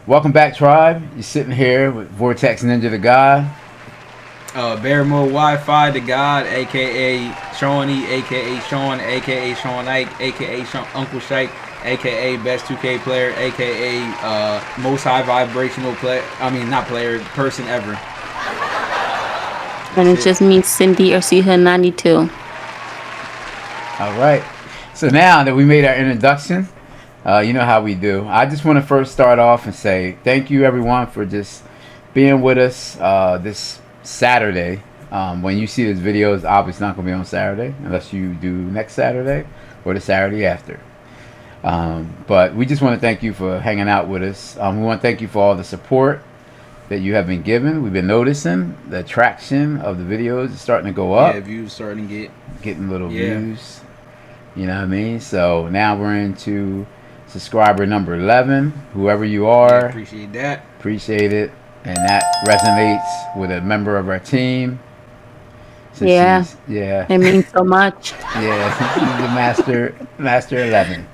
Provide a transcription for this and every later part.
Welcome back, tribe. You're sitting here with Vortex Ninja the God. Bearmodewifi, the God, aka Shawnee, aka Sean, aka Sean Ike, aka Sean, Uncle Shike, aka Best 2K player, aka most high vibrational player. I mean, not player, person ever. And That's it it. just means Cindy or Siha 92. All right. So now that we made our introduction, you know how we do. I just want to first start off and say thank you, everyone, for just being with us this Saturday. When you see this video, it's obviously not going to be on Saturday unless you do next Saturday or the Saturday after. But we just want to thank you for hanging out with us. We want to thank you for all the support that you have been given. We've been noticing the traction of the videos is starting to go up. Yeah, views starting to getting little views. You know what I mean? So now we're into subscriber number 11. Whoever you are, appreciate that. Appreciate it. And that resonates with a member of our team. So yeah. It means so much. Yeah, she's the master 11.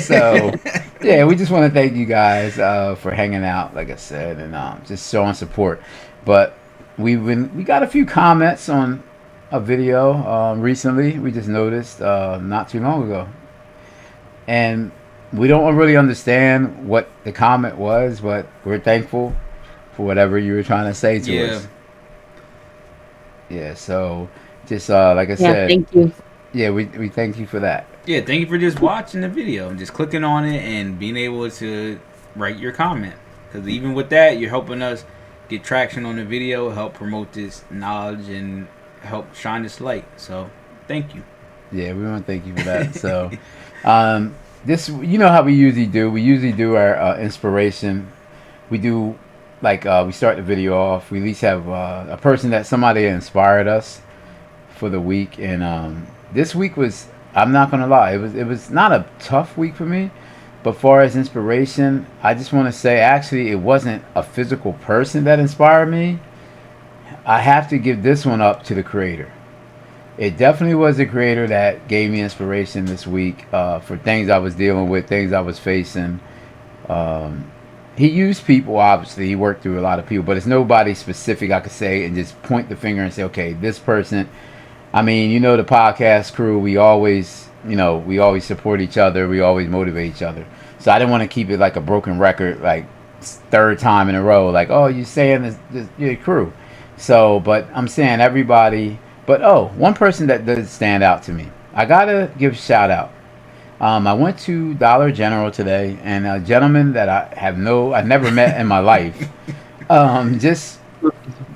So yeah, we just want to thank you guys for hanging out, like I said, and just showing support. But we got a few comments on a video recently. We just noticed not too long ago, and we don't really understand what the comment was, but we're thankful for whatever you were trying to say to us. Yeah, so just like I said, thank you. Yeah, we thank you for that. Yeah, thank you for just watching the video and just clicking on it and being able to write your comment. Because even with that, you're helping us get traction on the video, help promote this knowledge, and help shine this light. So, thank you. Yeah, we want to thank you for that. So, this, you know how we usually do. We usually do our inspiration. We do, like, we start the video off. We at least have a person that somebody inspired us for the week. And this week was, I'm not going to lie, it was not a tough week for me. But far as inspiration, I just want to say, actually, it wasn't a physical person that inspired me. I have to give this one up to the creator. It definitely was the creator that gave me inspiration this week for things I was dealing with, things I was facing. He used people, obviously. He worked through a lot of people, but it's nobody specific I could say and just point the finger and say, okay, this person. I mean, you know, the podcast crew, we always support each other. We always motivate each other. So I didn't want to keep it like a broken record, like third time in a row, like, oh, you're saying this your crew. So, but I'm saying everybody. But one person that does stand out to me, I gotta give a shout out. I went to Dollar General today, and a gentleman that I never met in my life, just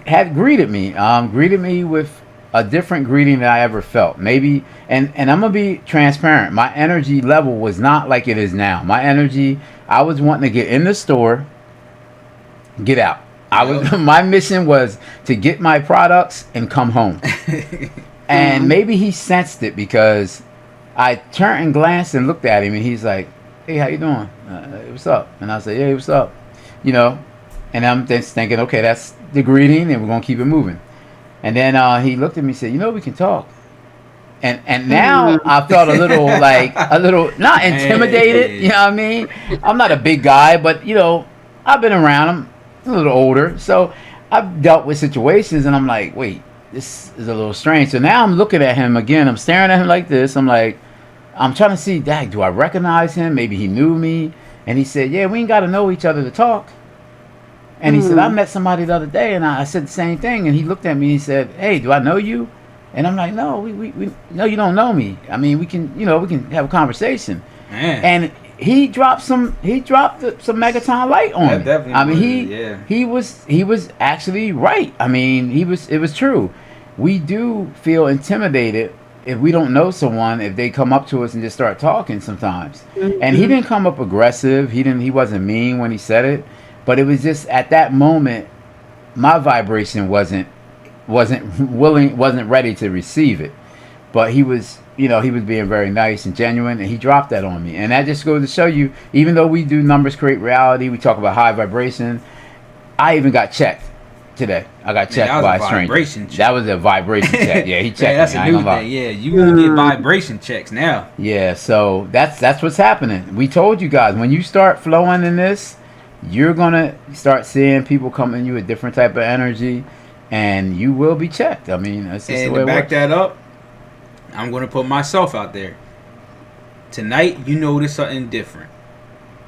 had greeted me with a different greeting than I ever felt. Maybe, and I'm gonna be transparent. My energy level was not like it is now. My energy, I was wanting to get in the store, get out. My mission was to get my products and come home. And maybe he sensed it because I turned and glanced and looked at him, and he's like, "Hey, how you doing? What's up?" And I said, "Hey, what's up?" You know, and I'm just thinking, okay, that's the greeting, and we're gonna keep it moving. And then he looked at me and said, "You know, we can talk." And now I felt a little not intimidated. You know what I mean? I'm not a big guy, but you know, I've been around him. A little older, so I've dealt with situations, and I'm like, wait, this is a little strange. So now I'm looking at him again. I'm staring at him like this. I'm like, I'm trying to see, Dag, do I recognize him? Maybe he knew me. And he said, yeah, we ain't got to know each other to talk. And he said, I met somebody the other day, and I said the same thing. And he looked at me and he said, hey, do I know you? And I'm like, no, we no, you don't know me. I mean, we can have a conversation. Man. And he dropped some Megaton light on me. I mean, he was actually right. I mean, it was true. We do feel intimidated if we don't know someone, if they come up to us and just start talking sometimes. And he didn't come up aggressive. He wasn't mean when he said it, but it was just at that moment my vibration wasn't ready to receive it. But he was being very nice and genuine, and he dropped that on me. And that just goes to show you, even though we do numbers create reality, we talk about high vibration, I even got checked today. I got checked by a stranger. That was a vibration check. Yeah, he checked me. That's a new thing. Yeah, you gonna get vibration checks now. Yeah, so that's what's happening. We told you guys, when you start flowing in this, you're gonna start seeing people coming to you with different type of energy, and you will be checked. I mean, that's just And the way to it back works. that up, I'm gonna put myself out there. Tonight, you notice something different,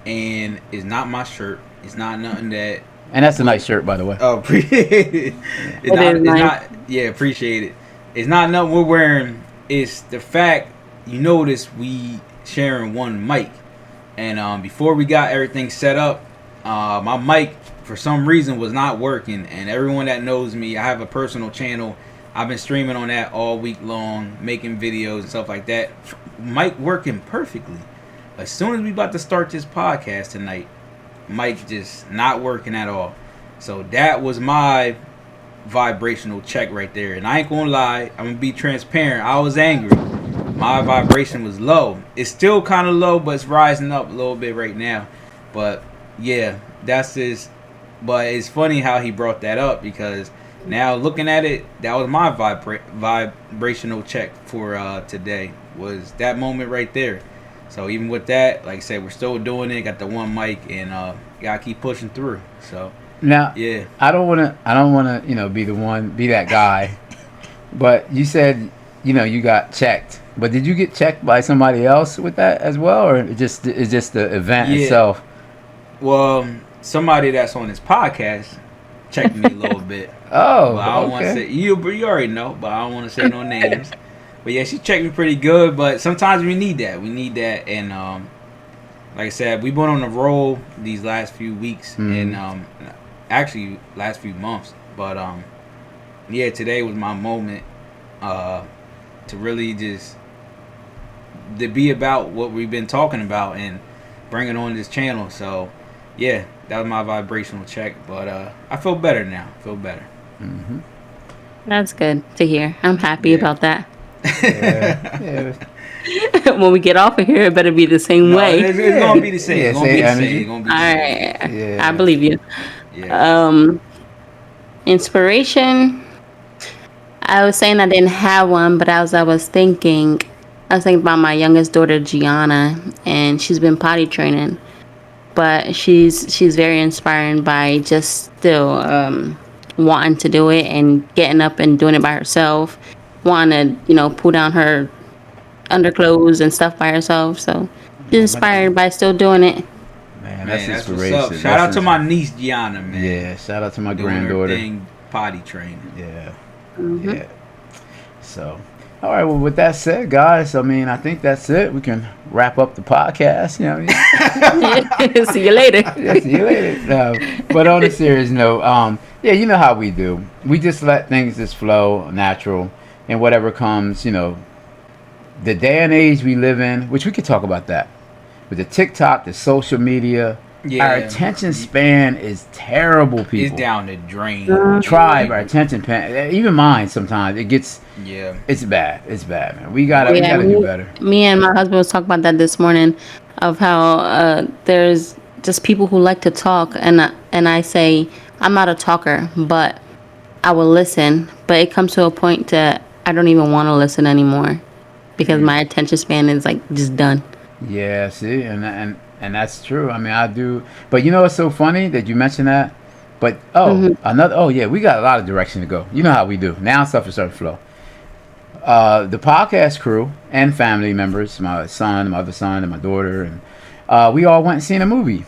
and it's not my shirt. It's not nothing that. And that's a nice shirt, by the way. Oh, appreciate it. It's It not. is It's nice. not. Yeah, appreciate it. It's not nothing we're wearing. It's the fact you notice we sharing one mic, and before we got everything set up, my mic for some reason was not working. And everyone that knows me, I have a personal channel. I've been streaming on that all week long, making videos and stuff like that. Mic working perfectly. As soon as we about to start this podcast tonight, mic just not working at all. So that was my vibrational check right there. And I ain't gonna lie, I'm gonna be transparent. I was angry. My vibration was low. It's still kind of low, but it's rising up a little bit right now. But yeah, that's his. But it's funny how he brought that up, because now looking at it, that was my vibrational check for today. Was that moment right there. So even with that, like I said, we're still doing it. Got the one mic, and gotta keep pushing through. So Now, yeah, I don't wanna, be that guy. But you said, you got checked. But did you get checked by somebody else with that as well, or it's just the event Yeah. itself? well, somebody that's on this podcast checked me a little bit. Oh, But I don't want to say you already know, but I don't want to say no names. But yeah, she checked me pretty good. But sometimes we need that. We need that, and like I said, we've been on the roll these last few weeks, and actually last few months. But yeah, today was my moment to really just to be about what we've been talking about and bring it on this channel. So yeah, that was my vibrational check. But I feel better now. Feel better. Mm-hmm. That's good to hear. I'm happy Yeah. about that. Yeah. When we get off of here, it better be the same No, way. it's gonna be the same. Yeah, It's gonna be same the same. energy. It's gonna be All the same. right. Yeah. I believe you. Yeah. Inspiration. I was saying I didn't have one, but as I was thinking about my youngest daughter, Gianna, and she's been potty training. But she's very inspiring by just still wanting to do it and getting up and doing it by herself, wanting to pull down her underclothes and stuff by herself. So she's inspired by still doing it. Man, that's What's inspiration. up. Shout out to my niece Gianna, man. Yeah, shout out to my Doing granddaughter. her thing, potty training. Yeah. Mm-hmm. Yeah. So, all right. Well, with that said, guys, I mean, I think that's it. We can wrap up the podcast. You know what I mean? See you later. Yeah, see you later. No, but on a serious note, yeah, you know how we do. We just let things just flow, natural, and whatever comes, the day and age we live in, which we could talk about that. With the TikTok, the social media, our attention span is terrible, people. It's down the drain. Tribe, our attention span, even mine sometimes, Yeah. it's bad. It's bad, man. We gotta do better. Me and my husband was talking about that this morning, of how there's just people who like to talk, and I say I'm not a talker, but I will listen. But it comes to a point that I don't even want to listen anymore, because my attention span is like just done. Yeah, see, and that's true. I mean, I do, but it's so funny that you mentioned that. But yeah, we got a lot of direction to go. You know how we do. Now stuff is starting to flow. The podcast crew and family members, my son, my other son, and my daughter, and we all went and seen a movie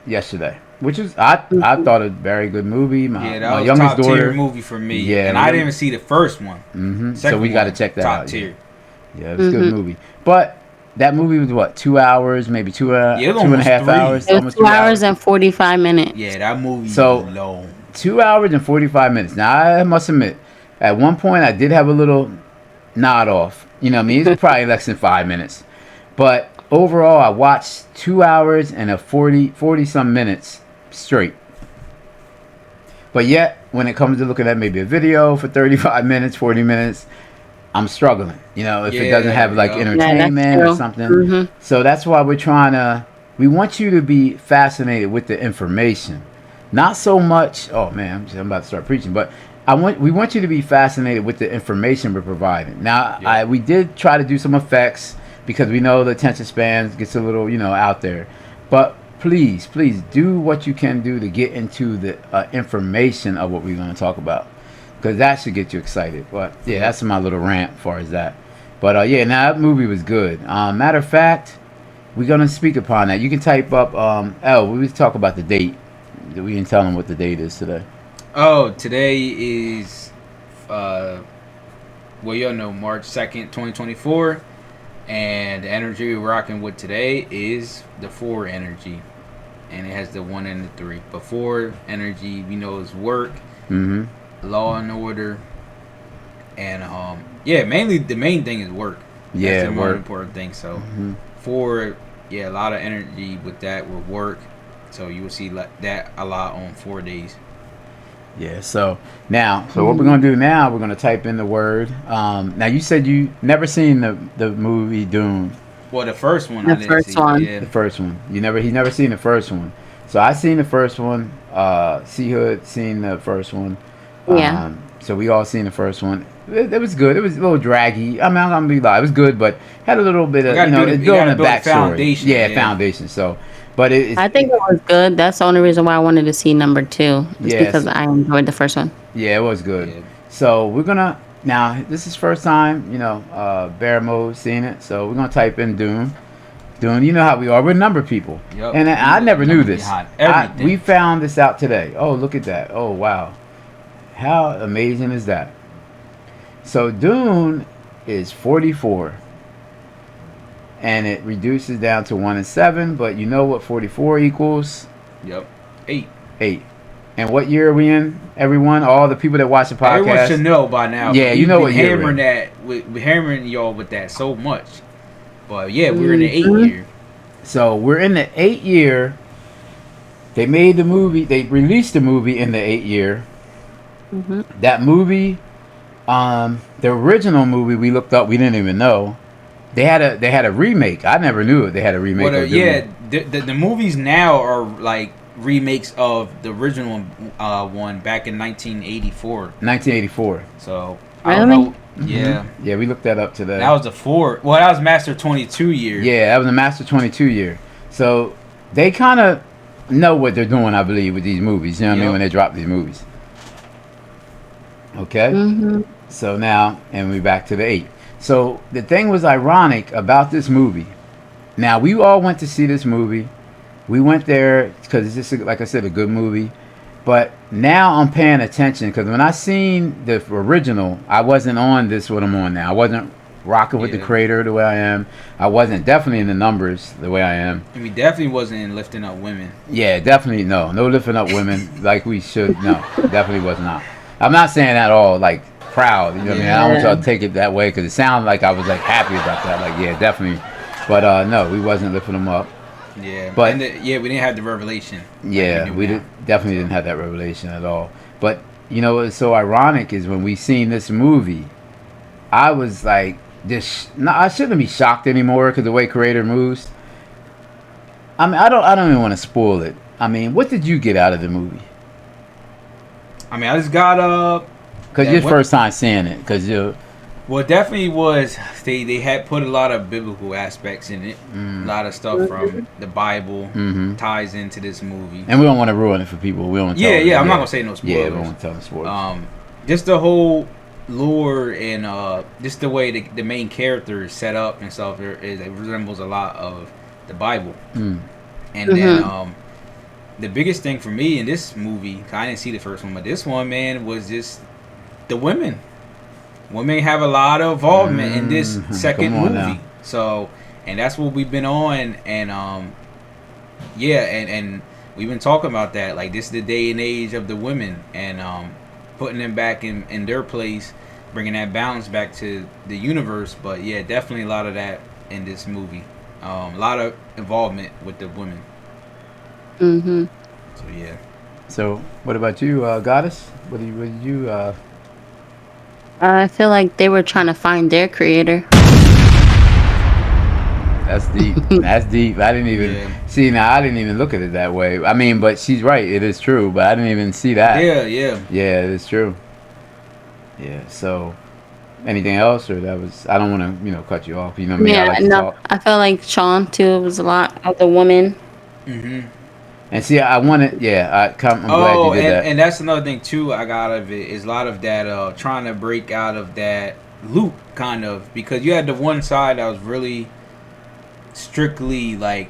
yesterday, which is I thought a very good movie. That my was youngest top daughter tier movie for me. Yeah, and I didn't even see the first one. Mm-hmm. So we got to check that top out. tier. Yeah, it was a good movie, but. That movie was what, 2 hours, maybe two and a half 3. hours. It was almost 2 hours and 45 minutes. Yeah, that movie was long. 2 hours and 45 minutes. Now, I must admit, at one point, I did have a little nod off. You know what I mean? It's probably less than 5 minutes. But overall, I watched 2 hours and a 40-some minutes straight. But yet, when it comes to looking at maybe a video for 35 minutes, 40 minutes, I'm struggling, if it doesn't have like entertainment or something. Mm-hmm. So that's why we want you to be fascinated with the information. Not so much, oh man, I'm about to start preaching, but we want you to be fascinated with the information we're providing. Now, we did try to do some effects because we know the attention span gets a little, out there. But please do what you can do to get into the information of what we're going to talk about, because that should get you excited. But yeah, that's my little rant as far as that. But yeah, now that movie was good. Matter of fact, we're going to speak upon that. You can type up we talk about the date. We didn't tell them what the date is today. Oh, today is y'all know, March 2nd, 2024. And the energy we're rocking with today is the 4 energy. And it has the 1 and the 3. But 4 energy, we know, is work, law and order. And mainly the main thing is work. Yeah, that's the more important thing. So 4, a lot of energy with that will work. So you will see that a lot on 4 days. Yeah, so what we're going to do now, we're going to type in the word. Now, you said you never seen the movie Dune. Well, the first one. The first one. Yeah. The first one. He's never seen the first one. So I seen the first one. C-Hood seen the first one. Yeah. So we all seen the first one. It was good. It was a little draggy. I mean, I'm going to be live. It was good, but had a little bit of, it's building a backstory. Foundation. Yeah, foundation. So... But I think it was good. That's the only reason why I wanted to see number 2. Because I enjoyed the first one. Yeah, it was good. Yeah. So we're gonna this is first time, Bearmode seen it. So we're gonna type in Dune. Dune, you know how we are. We're number people. Yep. And I never knew this. We found this out today. Oh, look at that. Oh, wow. How amazing is that? So Dune is 44. And it reduces down to 1 and 7, but you know what 44 equals? Yep. 8. And what year are we in, everyone? All the people that watch the podcast? Everyone should know by now. Yeah, you know what year we're in. We're hammering y'all with that so much. But yeah, we're in the 8 year. So we're in the 8 year. They made the movie. They released the movie in the 8 year. That movie, the original movie we looked up, we didn't even know. They had a remake. I never knew it. They had a remake. The movies now are like remakes of the original one back in 1984. 1984. So I don't know. Yeah. Yeah, we looked that up today. That was the 4. Well, that was Master 22 year. Yeah, that was the Master 22 year. So they kind of know what they're doing, I believe, with these movies. You know what I mean? When they drop these movies. Okay. So now, and we're back to the 8. So the thing was ironic about this movie. Now, we all went to see this movie. We went there because it's just, like I said, a good movie. But now I'm paying attention because when I seen the original, I wasn't on this what I'm on now. I wasn't rocking with the creator the way I am. I wasn't definitely in the numbers the way I am. And we definitely wasn't in lifting up women. Yeah, definitely no lifting up women like we should. No, definitely was not. I'm not saying that at all like proud. You know what I mean? I don't want y'all to take it that way because it sounded like I was like happy about that. Like definitely. But no, we wasn't lifting them up. Yeah, but we didn't have the revelation. Yeah, we definitely didn't have that revelation at all. But what's so ironic is when we seen this movie, I was like, I shouldn't be shocked anymore because the way creator moves. I mean, I don't even want to spoil it. I mean, what did you get out of the movie? I mean, I just got because your first time seeing it, because you. Well, it definitely was. They had put a lot of biblical aspects in it. A lot of stuff from the Bible ties into this movie. And we don't want to ruin it for people. We don't. I'm not gonna say no spoilers. Yeah, we don't want to tell them spoilers. Just the whole lore and just the way the main character is set up and stuff. It resembles a lot of the Bible. And then the biggest thing for me in this movie, I didn't see the first one, but this one, man, was just the women. Women have a lot of involvement in this second movie. Now. So, and that's what we've been on, and and we've been talking about that. Like, this is the day and age of the women, and putting them back in their place, bringing that balance back to the universe. But yeah, definitely a lot of that in this movie. A lot of involvement with the women. So yeah. So what about you, Goddess? What did you? I feel like they were trying to find their creator. That's deep. That's deep. I didn't even see. Now I didn't even look at it that way. I mean, but she's right. It is true. But I didn't even see that. Yeah. Yeah, it is true. Yeah. So, anything else, or that was? I don't want to, cut you off. You know what I mean? I felt like Sean too. It was a lot of the woman. Mm-hmm. And see, I wanted, yeah, I'm glad you Oh, did that. and that's another thing too. I got out of it is a lot of that trying to break out of that loop, kind of, because you had the one side that was really strictly like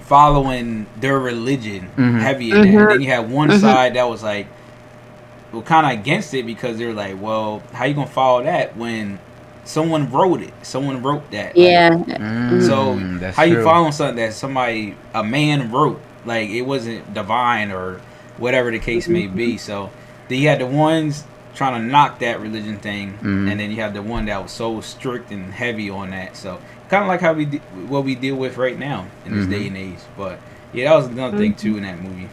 following their religion, Hmm. heavy in that, and then Mhm. you had one Mhm. side that was like, well, kind of against it because they were like, well, how you gonna follow that when someone wrote it? Someone wrote that, like, Yeah. Mhm. so That's how you true. following something that somebody, a man wrote? Like, it wasn't divine or whatever the case may be. So then you had the ones trying to knock that religion thing, Hmm. and then you had the one that was so strict and heavy on that. So kind of like how what we deal with right now in this day Hmm. and age. But yeah, that was another thing Mhm. too in that movie.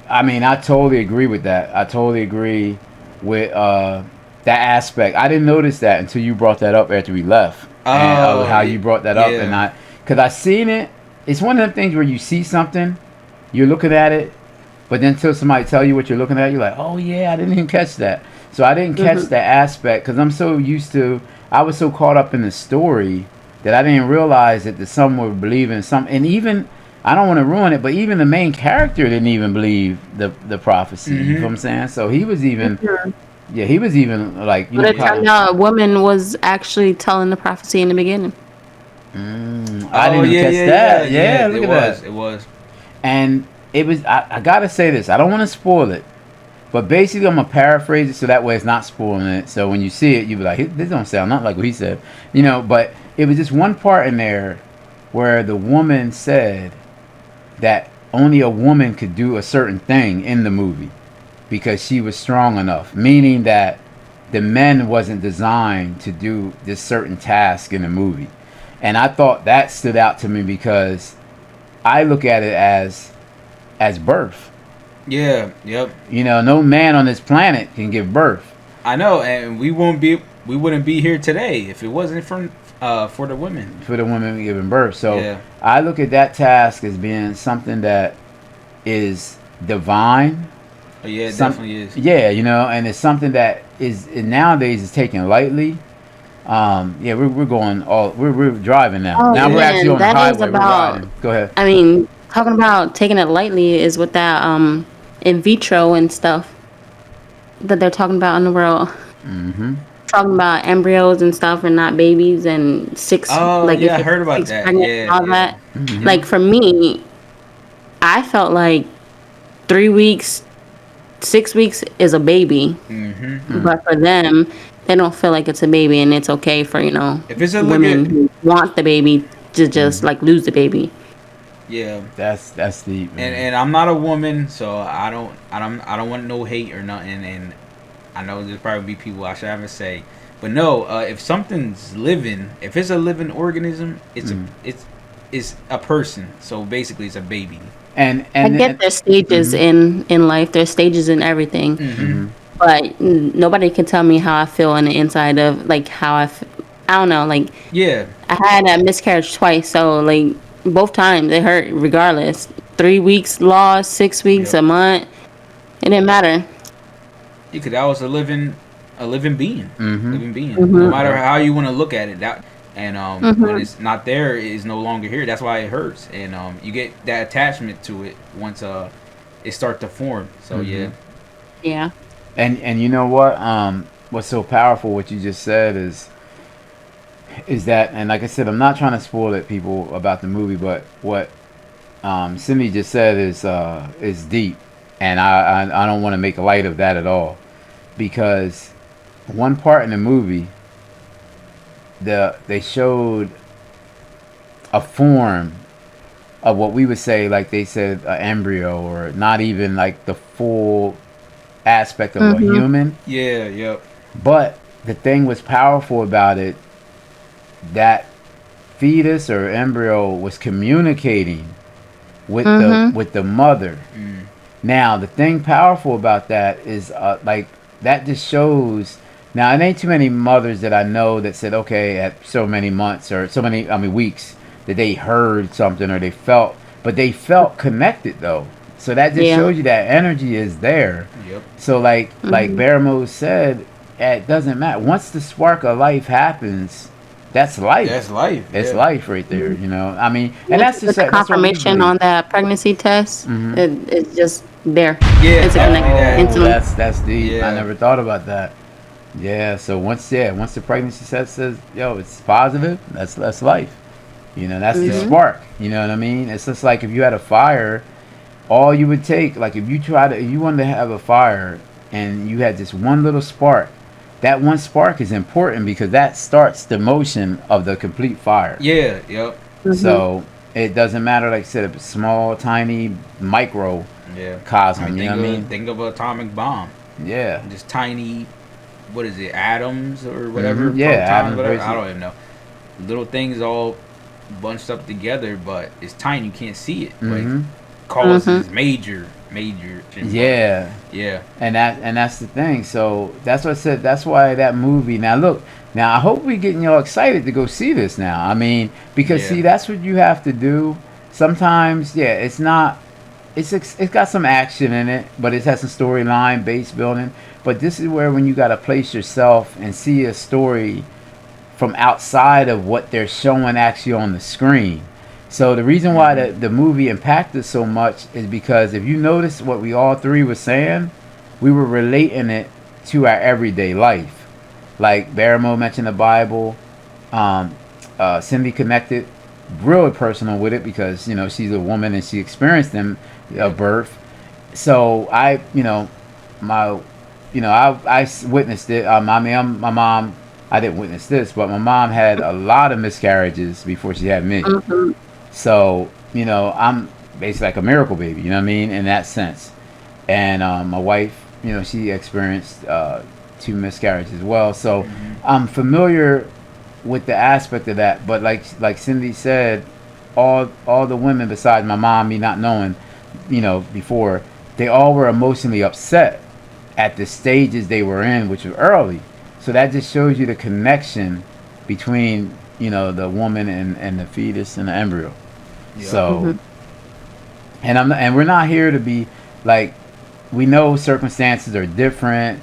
I mean, I totally agree with that. I totally agree with that aspect. I didn't notice that until you brought that up after we left, and Oh how you brought that up, and yeah. because I seen it. It's one of them things where you see something, you're looking at it, but then until somebody tell you what you're looking at, you're like, oh yeah, I didn't even catch that. So I didn't catch Mhm. that aspect because I'm so used to. I was so caught up in the story that I didn't realize that the some were believing some, and even I don't want to ruin it, but even the main character didn't even believe the prophecy. You know what Mm-hmm. I'm saying? So he was even, Mhm. yeah, he was even like, But it Yeah. turned out a woman was actually telling the prophecy in the beginning. I Oh didn't even yeah, catch yeah, yeah, that. yeah. Yeah, It look at was. that. It was. And it was. I gotta say this. I don't want to spoil it. But basically, I'm gonna paraphrase it so that way it's not spoiling it. So when you see it, you be like, "This don't sound not like what he said," you know. But it was just one part in there where the woman said that only a woman could do a certain thing in the movie because she was strong enough, meaning that the men wasn't designed to do this certain task in the movie. And I thought that stood out to me because I look at it as birth. Yeah. Yep. You know, no man on this planet can give birth. I know, and we wouldn't be here today if it wasn't for the women. For the women giving birth. So Yeah. I look at that task as being something that is divine. Oh, yeah, it Some, definitely is. yeah, you know, and it's something that is nowadays is taken lightly. Yeah, we're going all we're driving now. Oh Now we're Yeah. actually man, on the that is highway. We're about. riding. Go ahead. I mean, talking about taking it lightly is with that in vitro and stuff that they're talking about in the world. Mm-hmm. Talking about embryos and stuff and not babies and six Oh like yeah, if I you're heard about 6 that. pregnant Yeah. and all Yeah. that. Mm-hmm. Yep. Like for me, I felt like 3 weeks, 6 weeks is a baby, Mm-hmm. but for them, they don't feel like it's a baby, and it's okay for If it's a look women at, who want the baby to just Mm-hmm. like lose the baby. yeah, That's deep, man. and I'm not a woman, so I don't want no hate or nothing. And I know there's probably be people I should have to say, but no, if something's living, if it's a living organism, Mm. it's a person. So basically, it's a baby. I get their stages Mm-hmm. in life, their stages in everything, Mm-hmm. Mm-hmm. but nobody can tell me how I feel on the inside of like how I don't know, like Yeah, I had a miscarriage twice, so like both times it hurt regardless. 3 weeks lost, 6 weeks, yep. a month, it didn't matter. Because that was a Mm-hmm. living being. No Mhm. matter Yep. how you want to look at it, that and when Mhm. it's not there, it is no longer here. That's why it hurts, and you get that attachment to it once it start to form. So Mm-hmm. yeah. Yeah. And you know what? What's so powerful? What you just said is that, and like I said, I'm not trying to spoil it, people, about the movie, but what Cindy just said is deep, and I don't want to make light of that at all, because one part in the movie, they showed a form of what we would say, like they said, an embryo, or not even like the full aspect of a Mhm. human. Yeah. Yep. But the thing was powerful about it, that fetus or embryo was communicating Mhm. with the mother. Mm. Now the thing powerful about that is like that just shows. Now it ain't too many mothers that I know that said, okay, at so many months or so many, I mean, weeks, that they heard something or they felt, but they felt connected though. So that just Yeah. shows you that energy is there. Yep. So like Mhm. Bearmode said, it doesn't matter once the spark of life happens. that's life. That's life. It's Yeah. life right there. You know, I mean, and that's With just the that's what we confirmation believe. on that pregnancy test, it's just there. Yeah, It's definitely connected that. Oh, instantly. that's deep. I Yeah. never thought about that. Yeah. So once the pregnancy test says, yo, it's positive. That's life. You know, that's the Yeah. spark. You know what I mean? It's just like if you had a fire, all you would take, like if you wanted to have a fire and you had just one little spark, that one spark is important because that starts the motion of the complete fire. Yeah. Yep. So it doesn't matter, like I said, if it's small, tiny, micro Yeah. cosm. You know what I mean? Think of an atomic bomb. Yeah. Just tiny, what is it, atoms or whatever, Yeah, protons, atoms, whatever. I basically. don't even know. Little things all bunched up together, but it's tiny. You can't see it. But it causes major change. Yeah. Yeah. And that's the thing. So that's what I said. That's why that movie. Now look. Now I hope we getting y'all excited to go see this. Now I mean, because Yeah. see, that's what you have to do. Sometimes, yeah, it's not. It's got some action in it, but it has some storyline, base building. But this is where when you got to place yourself and see a story from outside of what they're showing actually on the screen. So the reason why the movie impacted so much is because if you notice what we all three were saying, we were relating it to our everyday life. Like Bearmo mentioned the Bible, Cindy connected really personal with it because you know she's a woman and she experienced them birth. So I, you know, I witnessed it. I mean, my mom. I didn't witness this, but my mom had a lot of miscarriages before she had me. So, you know, I'm basically like a miracle baby, you know what I mean, in that sense. And my wife, you know, she experienced 2 miscarriages as well. So I'm familiar with the aspect of that. But like Cindy said, all the women besides my mom, me not knowing, you know, before, they all were emotionally upset at the stages they were in, which were early. So that just shows you the connection between, you know, the woman and the fetus and the embryo. Yeah. So, and we're not here to be like, we know circumstances are different.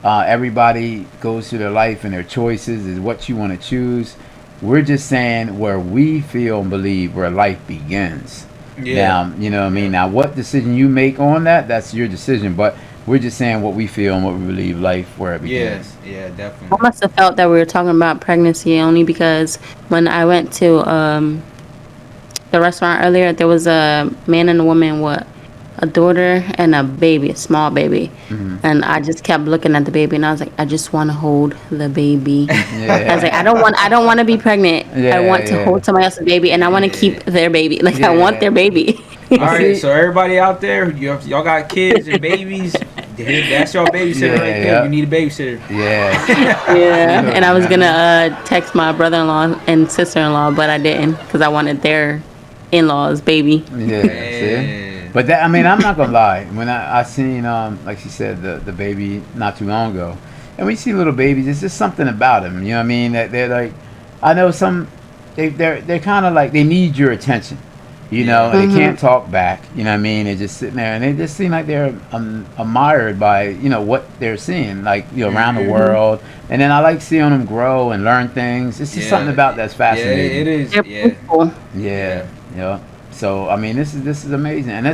Everybody goes through their life and their choices is what you want to choose. We're just saying where we feel and believe where life begins. Yeah. Now, you know what I mean? Now, what decision you make on that, that's your decision. But we're just saying what we feel and what we believe life where it begins. Yeah, I definitely. must have felt that we were talking about pregnancy only because when I went to the restaurant earlier, there was a man and a woman with a daughter and a baby, a small baby. And I just kept looking at the baby and I was like, I just want to hold the baby. I was like, I don't want to be pregnant. I want to hold somebody else's baby and I want to keep their baby. Like I want their baby. All right, so everybody out there, y'all got kids and babies. That's your babysitter right there. Yeah. You need a babysitter. Yeah. Yeah. And I was gonna text my brother-in-law and sister-in-law, but I didn't because I wanted their in-laws baby. Yeah. See? But that, I mean, I'm not gonna lie. When I seen like she said, the baby not too long ago, and we see little babies, it's just something about them. You know what I mean? That they're like, I know some, they're kind of like they need your attention. You know, they can't talk back. You know what I mean? They're just sitting there, and they just seem like they're admired by what they're seeing, like around the world. And then I like seeing them grow and learn things. It's just something about that's fascinating. Yeah, it is. They're Yeah. beautiful. Yeah. So I mean, this is amazing, and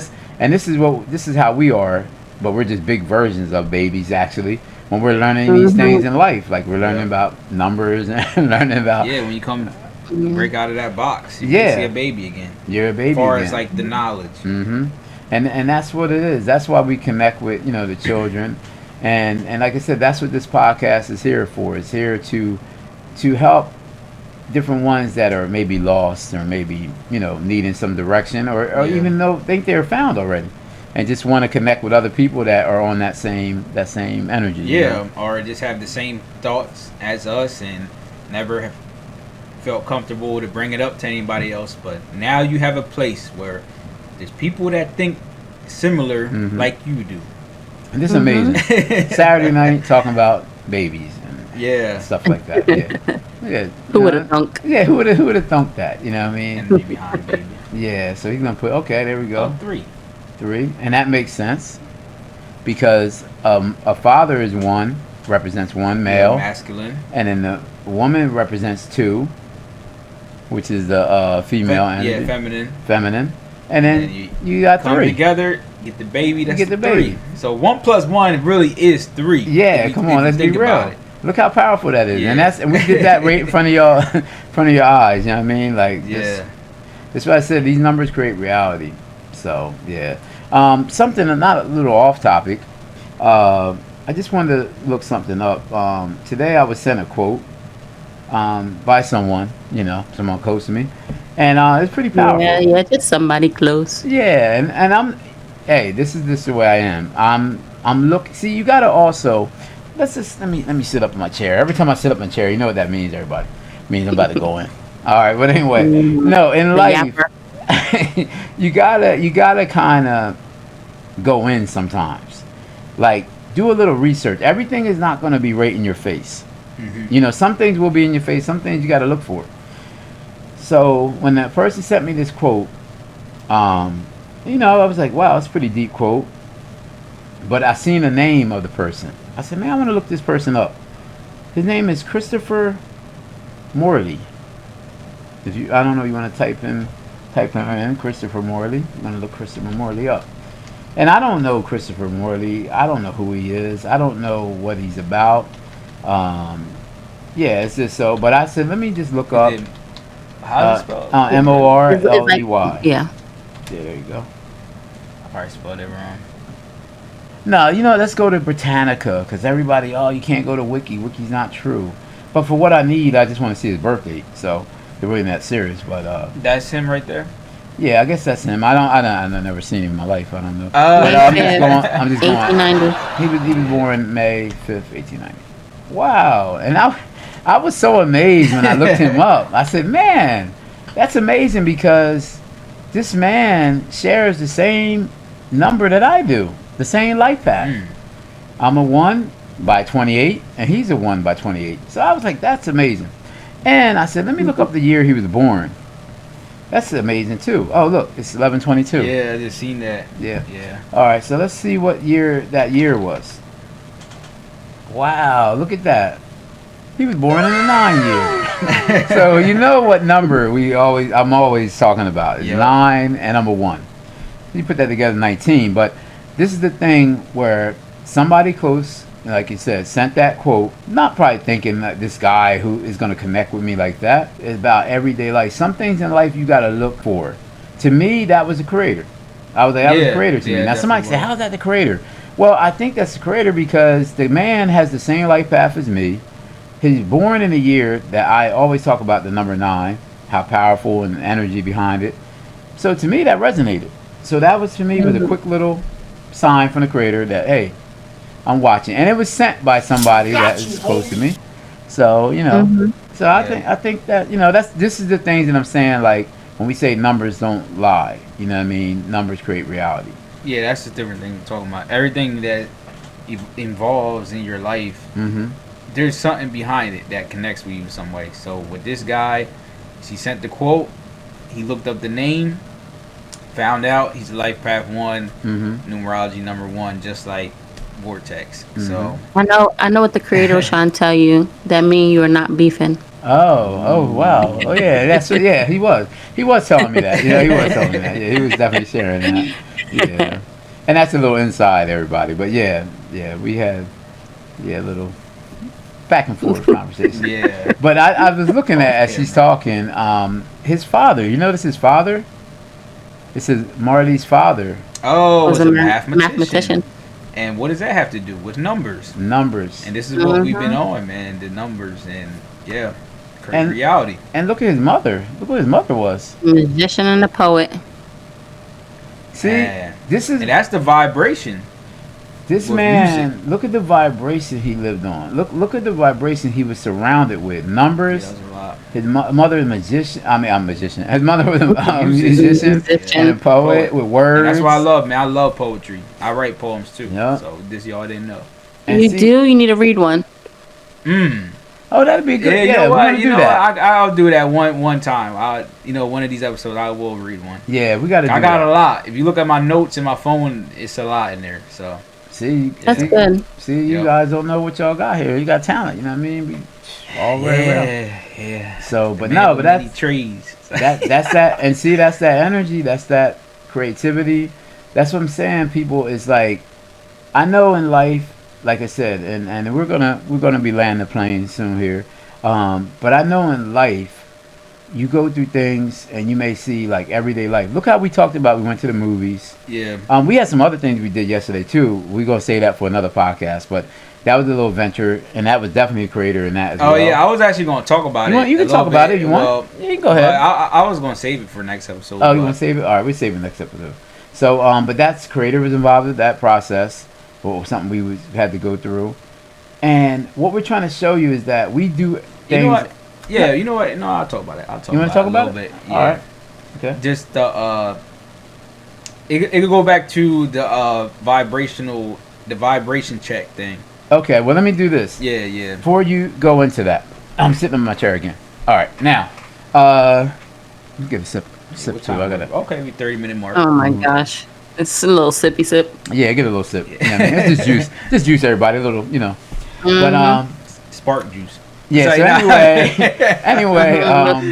this is how we are, but we're just big versions of babies actually. When we're learning these things in life, like we're learning about numbers and learning about when you come break out of that box, you Yeah. see a baby again. you're a baby. As far again. as like the knowledge. And that's what it is. That's why we connect with the children, and like I said, that's what this podcast is here for. It's here to help different ones that are maybe lost or maybe needing some direction or even though think they're found already, and just want to connect with other people that are on that same energy. Yeah, or just have the same thoughts as us and never have felt comfortable to bring it up to anybody else. But now you have a place where there's people that think similar like you do. And this is amazing. Saturday night talking about babies and stuff like that. Yeah. Who would have thunk? Yeah, who would have thunk that? You know what I mean? Energy behind baby. Yeah, so he's gonna put there we go. 3, and that makes sense because a father is one, represents 1 Yeah, male, masculine. and then the woman represents 2, which is the female energy, feminine, and then you got come 3 together, get the baby. That's get the 3. baby. So 1 plus 1 really is 3. Yeah, come on, let's be real. Look how powerful that is, Yeah. and we did that right in front of y'all, in front of your eyes. You know what I mean? Like, that's why I said these numbers create reality. So yeah, something not a little off topic. I just wanted to look something up. Today I was sent a quote by someone, someone close to me, and it's pretty powerful. Yeah, just somebody close. Yeah, and I'm, hey, this is the way I am. I'm looking. See, you gotta also. Let me sit up in my chair. Every time I sit up in my chair, you know what that means, everybody. It means I'm about to go in. All right, but anyway, no, in life, you gotta kind of go in sometimes. Like, do a little research. Everything is not going to be right in your face. Mm-hmm. Some things will be in your face. Some things you got to look for. So when that person sent me this quote, I was like, wow, it's a pretty deep quote. But I seen the name of the person. I said, man, I want to look this person up. His name is Christopher Morley. I don't know, you want to type him in, Christopher Morley. You want to look Christopher Morley up. And I don't know Christopher Morley. I don't know who he is. I don't know what he's about. It's just so. But I said, let me just look up. How do you spell it? Morley. Yeah, there you go. I probably spelled it wrong. No, let's go to Britannica, because everybody, you can't go to Wiki. Wiki's not true. But for what I need, I just want to see his birth date. So they're really not serious. But that's him right there. Yeah, I guess that's him. I've never seen him in my life. I don't know. I'm just going. 1890. He was born May 5th, 1890. Wow, and I was so amazed when I looked him up. I said, man, that's amazing, because this man shares the same number that I do. The same life path. I'm a 1 by 28, and he's a 1 by 28. So I was like, that's amazing. And I said, let me look up the year he was born. That's amazing too. Oh, look, it's 11/22. Yeah, I just seen that. Yeah. All right, so let's see what year that year was. Wow, look at that. He was born in the 9 year. So you know what number I'm always talking about. It's 9 and I'm a 1. You put that together, 19, but this is the thing where somebody close, like you said, sent that quote, not probably thinking that this guy who is going to connect with me like that. It's about everyday life. Some things in life you got to look for. To me, that was the creator. I was like, that was the creator to me. Now somebody say, how's that the creator? Well, I think that's the creator because the man has the same life path as me. He's born in a year that I always talk about, the number 9, how powerful and the energy behind it. So to me, that resonated. So that was, to me, was a quick little sign from the creator that, hey, I'm watching. And it was sent by somebody that is close to me. So, so I think that, this is the things that I'm saying, like, when we say numbers don't lie, you know what I mean? Numbers create reality. Yeah, that's the different thing we're talking about. Everything that involves in your life, there's something behind it that connects with you in some way. So with this guy, she sent the quote, he looked up the name, found out he's a life path 1, numerology number 1, just like Vortex. So I know what the creator was trying to tell you. That mean you are not beefing. Oh wow. Oh yeah, that's what. Yeah, he was telling me that. He was telling me that. Yeah, he was definitely sharing that. Yeah, and that's a little inside everybody. But yeah, we had a little back and forth conversation. Yeah. But I was looking at, as she's talking, his father. You notice his father? This is Marley's father. Oh, was a mathematician. And what does that have to do with numbers? Numbers. And this is what we've been on, man. The numbers and reality. And look at his mother. Look what his mother was. Musician and a poet. See, and that's the vibration. This man, music. Look at the vibration he lived on. Look at the vibration he was surrounded with. Numbers. Yeah, that was a lot. His mother was a magician. I'm a magician. His mother was a musician and a poet with words. And that's what I love, man. I love poetry. I write poems too. Yep. So this y'all didn't know. And you do? You need to read one. Oh, that'd be good. Yeah, you know what? I'll do that one time. One of these episodes, I will read one. Yeah, we got to do that. I got a lot. If you look at my notes in my phone, it's a lot in there. So See, That's see, good. see, you Yep. guys don't know what y'all got here. You got talent. You know what I mean? We all very well. Yeah. So, The but man no, with but many that's trees. that's that, and see, that's that energy. That's that creativity. That's what I'm saying. People is like, I know in life, like I said, and we're gonna be landing the plane soon here. But I know in life, you go through things and you may see like everyday life. Look how we talked about. We went to the movies. Yeah. We had some other things we did yesterday too. We're gonna say that for another podcast, but that was a little venture, and that was definitely a creator in that as Oh well. yeah, I was actually going to talk about You it. want? You a can little talk about bit. it if you want. Well, Yeah, you can go but ahead. I was going to save it for next episode. Oh, you but- want to save it? All right, we're saving next episode. So, but that's creator was involved with that process, or something had to go through. And what we're trying to show you is that we do things. You know what? Yeah, you know what? No, I'll talk about it. I'll talk You want to talk a about little it? bit. Yeah. All right. Okay. Just it could go back to the vibration check thing. Okay. Well, let me do this. Yeah. Before you go into that, I'm sitting in my chair again. All right. Now, let me get a sip What too. time I was gotta. it? Okay, we 30-minute mark. Oh my gosh. It's a little sippy sip. Yeah, get a little sip. You know what I mean? It's just juice. Just juice, everybody. A little, you know. But Spark juice. yeah. It's So like, anyway,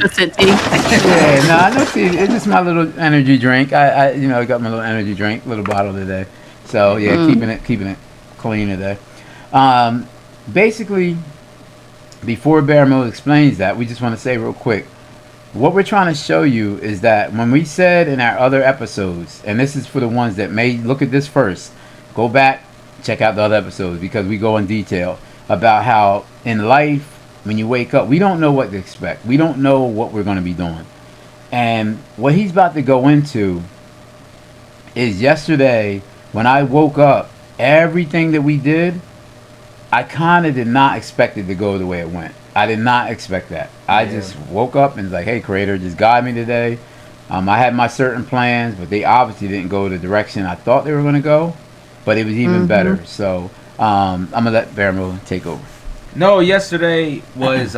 That's it, tea. yeah. No, I know. See, it's just my little energy drink. I got my little energy drink, little bottle today. So yeah, keeping it clean today. Basically, before Bearmode explains that, we just want to say real quick. What we're trying to show you is that when we said in our other episodes, and this is for the ones that may look at this first, go back, check out the other episodes because we go in detail about how in life, when you wake up, we don't know what to expect. We don't know what we're going to be doing. And what he's about to go into is yesterday when I woke up, everything that we did, I kind of did not expect it to go the way it went. I did not expect that. I just woke up and was like, hey, creator, just guide me today. I had my certain plans, but they obviously didn't go the direction I thought they were going to go. But it was even better. So I'm going to let Bearmode take over. No, yesterday was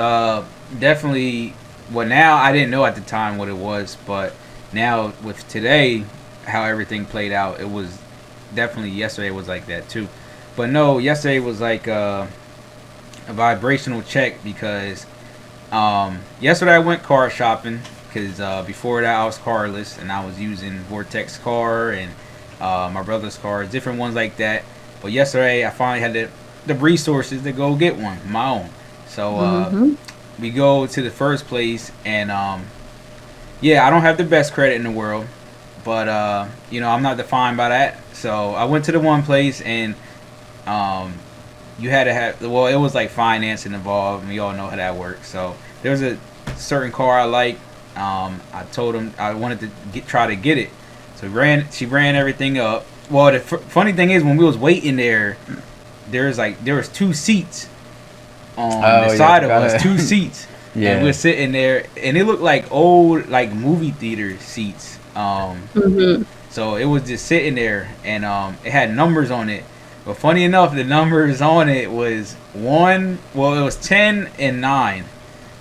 definitely. Well, now I didn't know at the time what it was, but now with today, how everything played out, it was definitely yesterday was like that too. But no, yesterday was like a vibrational check because yesterday I went car shopping because before that I was carless and I was using Vortex car and my brother's cars, different ones like that. But yesterday I finally had the resources to go get one, my own. So we go to the first place and yeah, I don't have the best credit in the world, but I'm not defined by that. So I went to the one place and you had to have, well, it was like financing involved, and we all know how that works. So there was a certain car I liked. I told him I wanted to try to get it. So she ran everything up. Well, the funny thing is when we was waiting there was 2 seats on the side of us, 2 seats. Yeah. And we're sitting there, and it looked like old, like movie theater seats. So it was just sitting there, and it had numbers on it. But funny enough, the numbers on it was 1. Well, it was 10 and 9,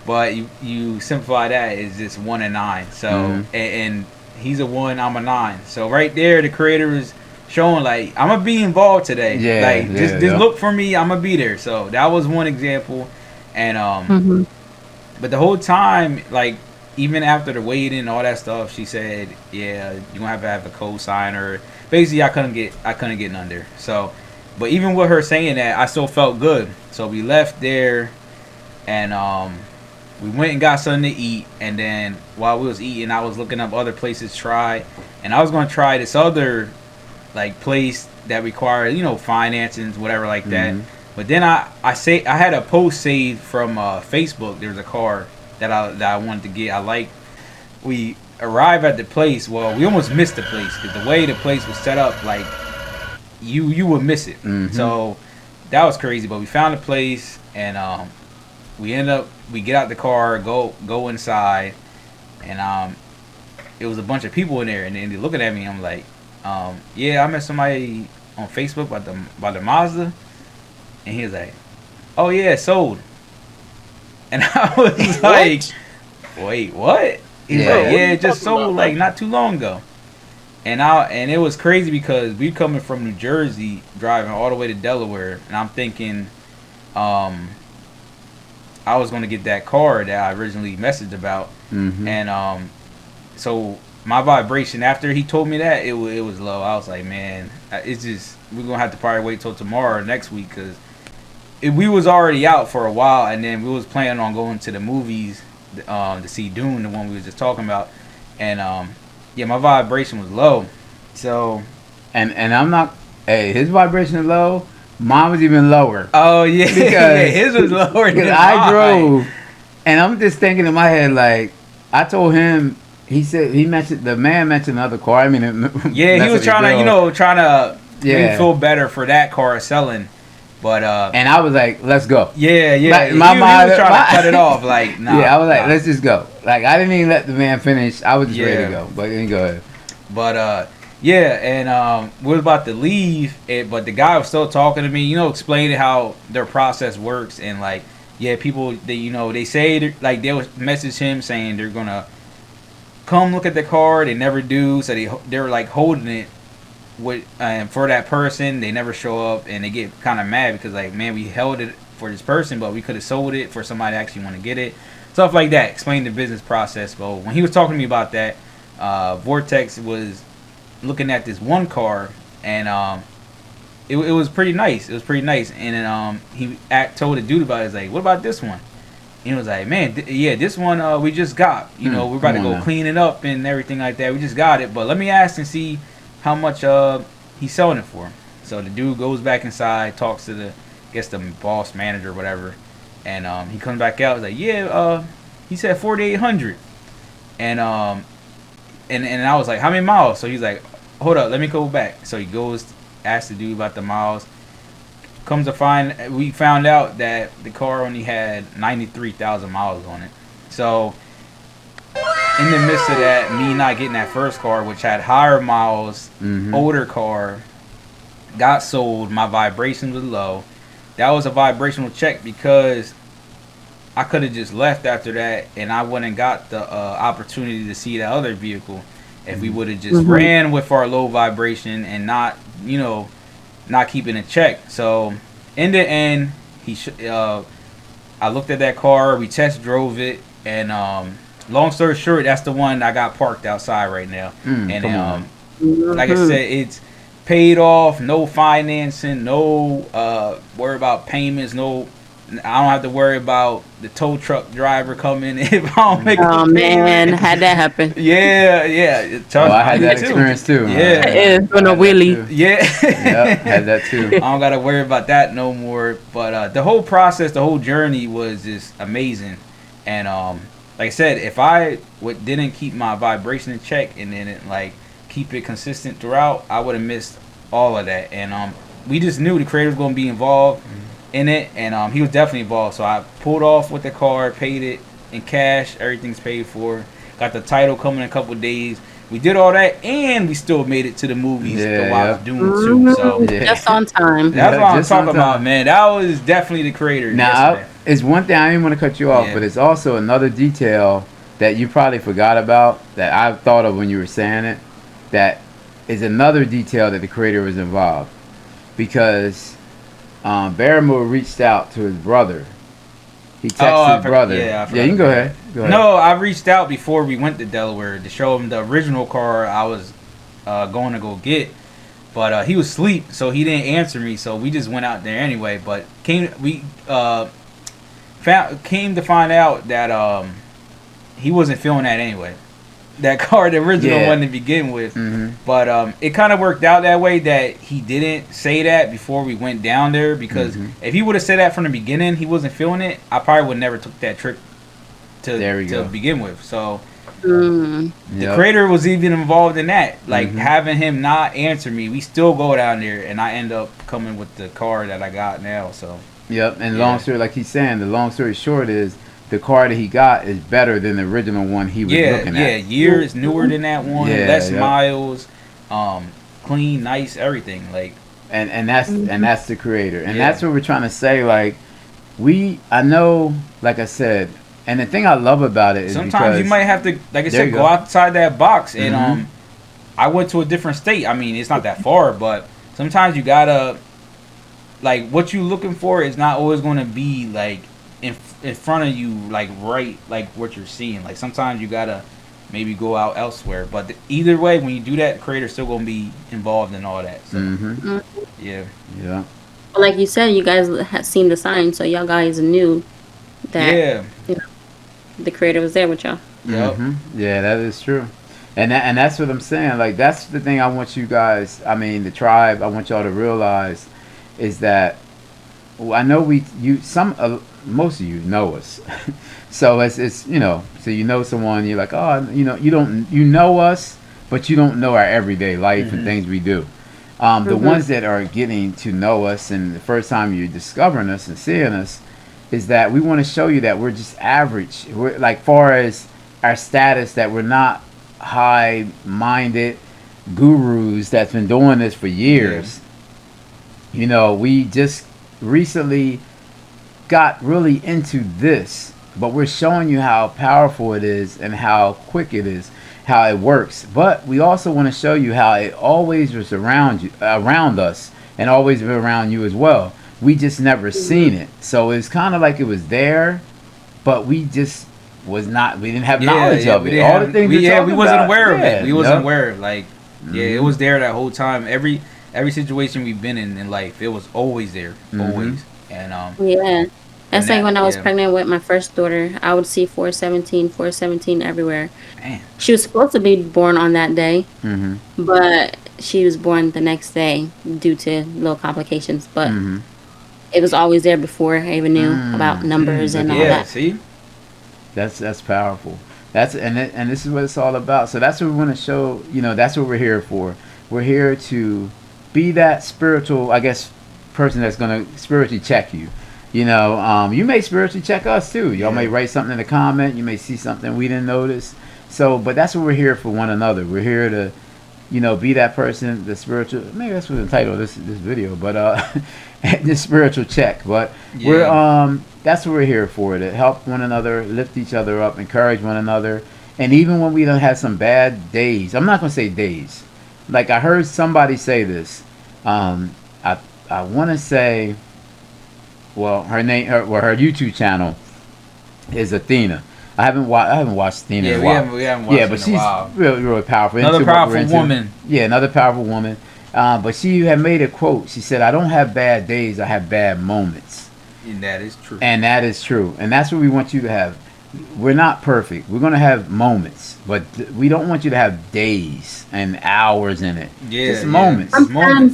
but you simplify that is just 1 and 9. So and he's a 1, I'm a 9. So right there, the creator is showing like I'm gonna be involved today. Yeah, like just look for me, I'm gonna be there. So that was one example, and but the whole time, like even after the waiting and all that stuff, she said, yeah, you're gonna have a co-signer. Basically, I couldn't get none there. So. But even with her saying that, I still felt good. So we left there, and we went and got something to eat. And then while we was eating, I was looking up other places to try. And I was going to try this other like place that required, financings, whatever like that. But then I had a post saved from Facebook. There was a car that I wanted to get. I liked. We arrived at the place. Well, we almost missed the place because the way the place was set up, like. You would miss it. So that was crazy. But we found a place and we get out the car, go inside, and it was a bunch of people in there, and then they're looking at me. And I'm like, yeah, I met somebody on Facebook about the Mazda, and he was like, oh yeah, it sold. And I was like, wait, what? He's like, yeah, it just sold like not too long ago. And it was crazy because we coming from New Jersey, driving all the way to Delaware, and I'm thinking, I was gonna get that car that I originally messaged about, and so my vibration after he told me that it was low. I was like, man, it's just we're gonna have to probably wait till tomorrow or next week because we was already out for a while, and then we was planning on going to the movies to see Dune, the one we was just talking about, and yeah, my vibration was low. So, and I'm not. Hey, his vibration is low. Mine was even lower. Oh yeah, because yeah, his was lower than I mine. drove, and I'm just thinking in my head like I told him. He said the man mentioned another car. I mean, yeah, he was trying to make me feel better for that car selling. But and I was like, let's go. Yeah. He was trying to cut it off. Like, nah. Yeah, I was like, let's just go. Like, I didn't even let the man finish. I was just ready to go. But then go ahead. But yeah, and we was about to leave, but the guy was still talking to me. Explaining how their process works, and like, yeah, people they say like they'll message him saying they're gonna come look at the car. They never do, so they're like holding it with for that person. They never show up, and they get kind of mad because like, man, we held it for this person, but we could have sold it for somebody to actually want to get it, stuff like that. Explain the business process. But when he was talking to me about that, Vortex was looking at this one car, and it was pretty nice. It was pretty nice, and then he told the dude about it. He's like, what about this one? He was like, man, yeah, this one we just got. We're about to go clean it up and everything like that. We just got it, but let me ask and see how much he's selling it for. So the dude goes back inside, talks to the boss manager or whatever, and he comes back out. He's like, yeah, he said 4,800, and I was like, how many miles? So he's like, hold up, let me go back. So he goes, asks the dude about the miles. Comes to find, we found out that the car only had 93,000 miles on it. So in the midst of that, me not getting that first car, which had higher miles, older car, got sold. My vibration was low. That was a vibrational check because I could have just left after that, and I wouldn't got the opportunity to see that other vehicle if we would have just ran with our low vibration and not keeping a check. So in the end, I looked at that car. We test drove it, and long story short, that's the one I got parked outside right now. And like I said, it's paid off, no financing, no worry about payments, no. I don't have to worry about the tow truck driver coming if I don't make Oh man, had that happen. Yeah. I had that experience too. Yeah, it's on a wheelie. Yeah, had that too. I don't gotta worry about that no more. But the whole process, the whole journey was just amazing. And like I said, if I didn't keep my vibration in check and then keep it consistent throughout, I would have missed all of that. And we just knew the creator was gonna be involved in it, and he was definitely involved. So I pulled off with the car, paid it in cash, everything's paid for, got the title coming in a couple of days. We did all that, and we still made it to the movies to watch Dune too. So just on time. That's what I'm talking about, man. That was definitely the creator. Now it's one thing, I didn't want to cut you off, but it's also another detail that you probably forgot about that I thought of when you were saying it. That is another detail that the creator was involved, because Bearmode reached out to his brother. He texted his brother. Yeah, you can go ahead. No, I reached out before we went to Delaware to show him the original car I was going to go get. But he was asleep, so he didn't answer me. So we just went out there anyway. But came to find out that he wasn't feeling that anyway. That car, the original one to begin with. But it kind of worked out that way that he didn't say that before we went down there, because if he would have said that from the beginning, he wasn't feeling it, I probably would never took that trip to begin with. So the creator was even involved in that, having him not answer me. We still go down there, and I end up coming with the car that I got now. So and long story, like he's saying, the long story short is, the car that he got is better than the original one he was looking at. Years newer than that one, less miles, clean, nice, everything. And that's the creator, and that's what we're trying to say. I know, like I said, and the thing I love about it is sometimes you might have to, like I said, go outside that box and I went to a different state. I mean, it's not that far, but sometimes you gotta, like, what you looking for is not always going to be like in front of you, like right, like what you're seeing. Like sometimes you gotta maybe go out elsewhere. But either way, when you do that, the creator's still gonna be involved in all that. So yeah, Yeah. Well, like you said, you guys had seen the sign, so y'all guys knew that you know, the creator was there with y'all. Yep. Yeah, that is true. And that's what I'm saying. Like that's the thing I want you guys, I mean the tribe, I want y'all to realize is that I know most of you know us. So it's you know, so you know someone, you're like, oh, you know, you know us, but you don't know our everyday life and things we do. The ones that are getting to know us and the first time you're discovering us and seeing us is that we want to show you that we're just average. We're like far as our status, that we're not high-minded gurus that's been doing this for years. You know, we just recently got really into this, but we're showing you how powerful it is and how quick it is, how it works. But we also want to show you how it always was around us, and always been around you as well. We just never seen it. So it's kind of like it was there, but we just we didn't have knowledge of it. All the things we wasn't aware of it. We wasn't aware. Like, it was there that whole time. Every situation we've been in life, it was always there, always. And that's like when I was pregnant with my first daughter. I would see 417 everywhere. Man. She was supposed to be born on that day, but she was born the next day due to little complications. But it was always there before I even knew about numbers and all that. See, that's powerful. And this is what it's all about. So that's what we want to show. You know, that's what we're here for. We're here to be that spiritual, I guess, person that's going to spiritually check you. You know, you may spiritually check us too. Y'all may write something in the comment. You may see something we didn't notice. So, but that's what we're here for one another. We're here to, you know, be that person, the spiritual. Maybe that's what the title of this video. But the spiritual check. But we're that's what we're here for. To help one another, lift each other up, encourage one another. And even when we don't have some bad days, I'm not gonna say days. Like I heard somebody say this. I want to say. Well, her YouTube channel is Athena. I haven't watched Athena in a while. We haven't watched but she's really powerful. Another powerful woman. Yeah, another powerful woman. But she had made a quote. She said, "I don't have bad days. I have bad moments." And that is true. And that is true. And that's what we want you to have. We're not perfect. We're going to have moments, but we don't want you to have days and hours in it. Yeah, just moments.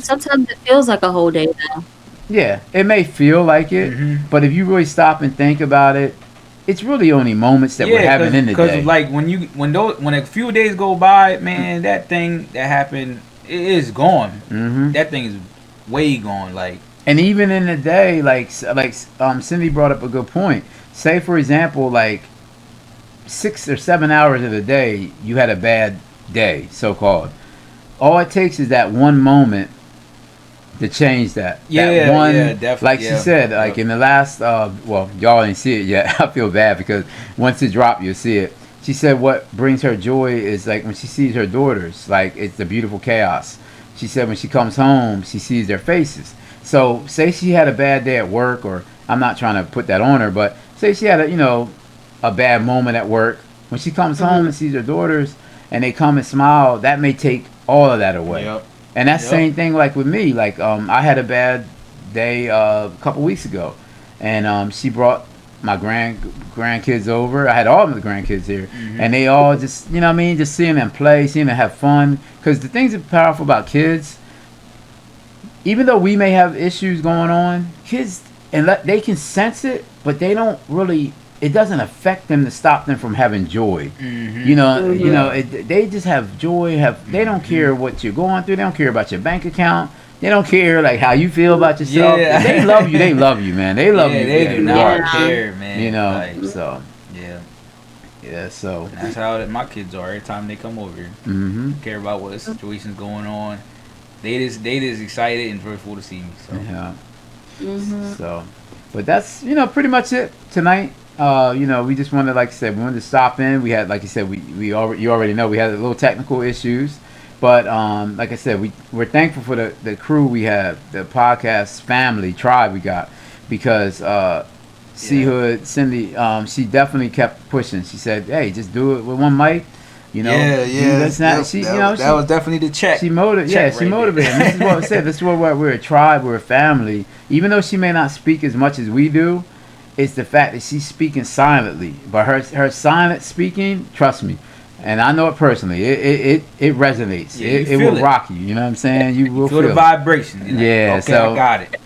Sometimes it feels like a whole day though. Yeah, it may feel like it, but if you really stop and think about it, it's really only moments that we're having in the day. Because like when a few days go by, man, that thing that happened is gone. That thing is way gone. Like, and even in the day, like Cindy brought up a good point. Say for example, like 6 or 7 hours of the day, you had a bad day, so called. All it takes is that one moment to change that. Definitely. Like she said, like in the last, well, y'all didn't see it yet. I feel bad because once it dropped, you'll see it. She said what brings her joy is like when she sees her daughters, like it's the beautiful chaos. She said when she comes home, she sees their faces. So say she had a bad day at work, or I'm not trying to put that on her, but say she had a bad moment at work. When she comes home and sees her daughters and they come and smile, that may take all of that away. Yep. And that's the same thing like with me. Like I had a bad day a couple weeks ago, and she brought my grandkids over. I had all of the grandkids here, and they all just, you know what I mean, just seeing them play, seeing them have fun. Because the things that are powerful about kids, even though we may have issues going on, kids, and they can sense it, but they don't really. It doesn't affect them to stop them from having joy. You know, they just have joy. They don't care what you're going through. They don't care about your bank account. They don't care like how you feel about yourself. If they love you. They love you, man. They love you. They do not care, man. You know, like, so yeah. So and that's how my kids are. Every time they come over here, care about what situation's going on. They just excited and joyful to see me. So So, but that's pretty much it tonight. We just wanted, like I said, we wanted to stop in. We had, like you said, you already know, we had a little technical issues, But like I said, we're thankful for the crew we have, the podcast family tribe we got, because C Hood Cindy, she definitely kept pushing. She said, "Hey, just do it with one mic." You know, that's not. Yep, She, that was definitely the check. She motivated. She motivated. This is what I said. This is what we're a tribe. We're a family. Even though she may not speak as much as we do, it's the fact that she's speaking silently. But her silent speaking, trust me, and I know it personally. It resonates. Yeah, it will rock you. You know what I'm saying? You will feel the vibration. Like, yeah. Okay, so I got it.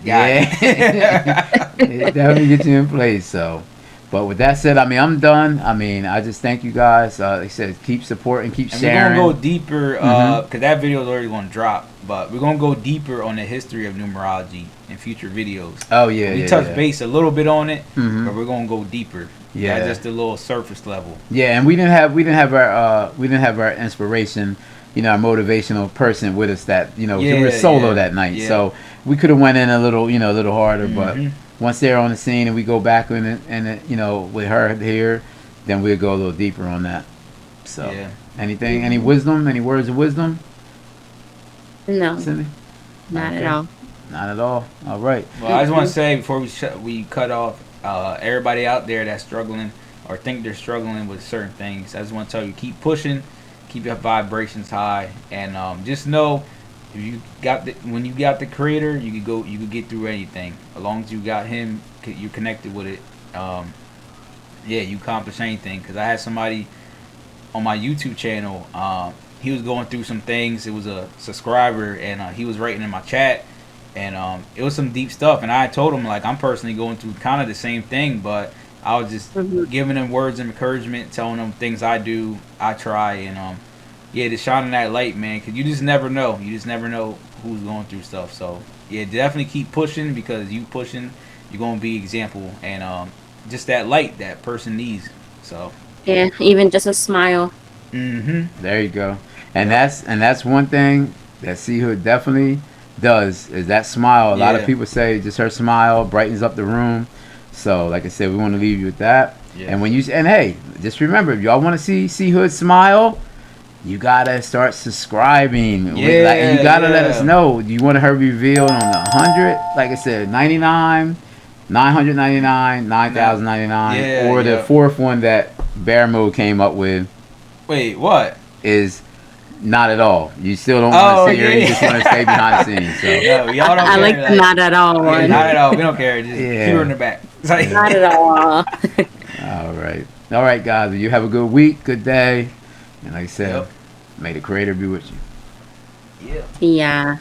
it definitely gets you in place. So. But with that said, I mean, I'm done. I mean, I just thank you guys. Like I said, keep supporting, keep sharing. We're going to go deeper, because that video is already going to drop. But we're going to go deeper on the history of numerology in future videos. Oh, yeah, we touch base a little bit on it, but we're going to go deeper. Yeah. Just a little surface level. Yeah, and we didn't have our inspiration, our motivational person with us that, we were solo that night. Yeah. So we could have went in a little harder, but once they're on the scene and we go back in it, and with her here, then we'll go a little deeper on that. So, anything, any wisdom, any words of wisdom? No, Cindy? Not at all. Not at all. All right. Well, I just want to say before we cut off, everybody out there that's struggling or think they're struggling with certain things, I just want to tell you, keep pushing, keep your vibrations high, and just know. If you got when you got the creator, you could get through anything. As long as you got him, you're connected with it. You accomplish anything. Because I had somebody on my YouTube channel. He was going through some things. It was a subscriber, and he was writing in my chat, and it was some deep stuff. And I told him, like, I'm personally going through kind of the same thing, but I was just giving him words of encouragement, telling him things I do, I try, and just shining that light, man, because you just never know. You just never know who's going through stuff. So, definitely keep pushing, because you pushing, you're going to be example. And just that light that person needs. So, yeah, even just a smile. There you go. And that's one thing that C Hood definitely does, is that smile. A lot of people say just her smile brightens up the room. So, like I said, we want to leave you with that. Yeah. And hey, just remember, if y'all want to see C Hood smile, you gotta start subscribing. And you gotta let us know. Do you want her revealed on the 100? Like I said, 99, 999, 9,099, or the fourth one that Bear Mode came up with. Wait, what? Is not at all. You still don't want to see her. You just want to stay behind the scenes. So. No, y'all don't I care. like the not at all one. Yeah, not at all. We don't care. Just keep her in the back. Like, not at all. All right, guys. You have a good week, good day, and like I said, may the Creator be with you. Yeah.